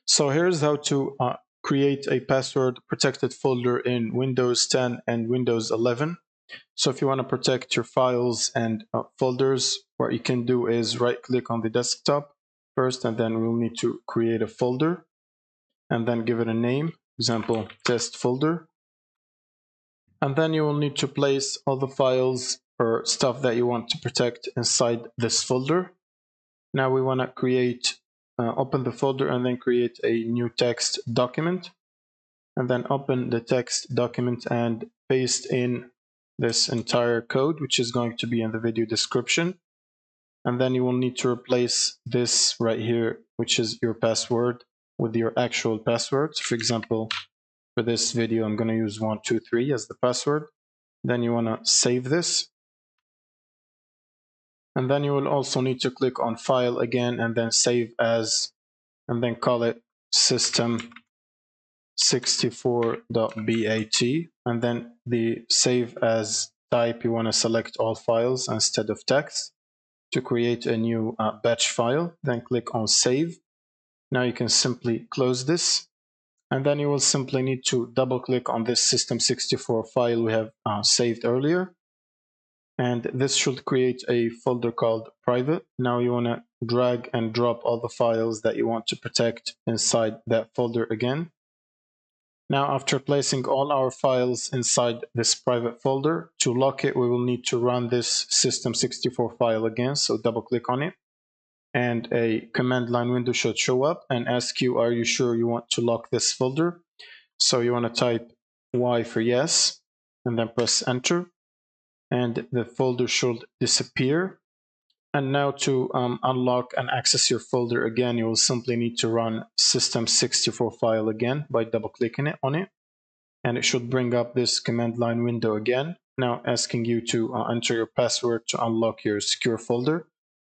So here's how to create a password protected folder in Windows 10 and Windows 11. So if you want to protect your files and folders, what you can do is right click on the desktop first, and then we'll need to create a folder and then give it a name, example test folder. And then you will need to place all the files or stuff that you want to protect inside this folder. Now we want to create, open the folder and then create a new text document. And then open the text document and paste in this entire code, which is going to be in the video description. And then you will need to replace this right here, which is your password, with your actual password. So for example, for this video, I'm going to use 123 as the password. Then you want to save this. And then you will also need to click on File again and then Save As, and then call it system64.bat. And then the Save As type, you want to select all files instead of text to create a new batch file. Then click on Save. Now you can simply close this. And then you will simply need to double click on this system64 file we have saved earlier. And this should create a folder called private. Now you want to drag and drop all the files that you want to protect inside that folder again. Now after placing all our files inside this private folder, to lock it we will need to run this system64 file again. So double click on it and a command line window should show up and ask you, are you sure you want to lock this folder? So you want to type Y for yes and then press enter. And the folder should disappear. And now to unlock and access your folder again, you will simply need to run system64 file again by double clicking on it. And it should bring up this command line window again, now asking you to enter your password to unlock your secure folder.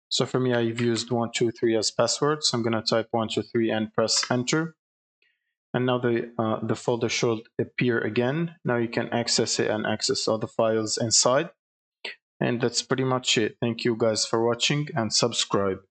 So for me, I've used 123 as password. So I'm going to type 123 and press enter. And now the folder should appear again. Now you can access it and access all the files inside. And that's pretty much it. Thank you guys for watching and subscribe.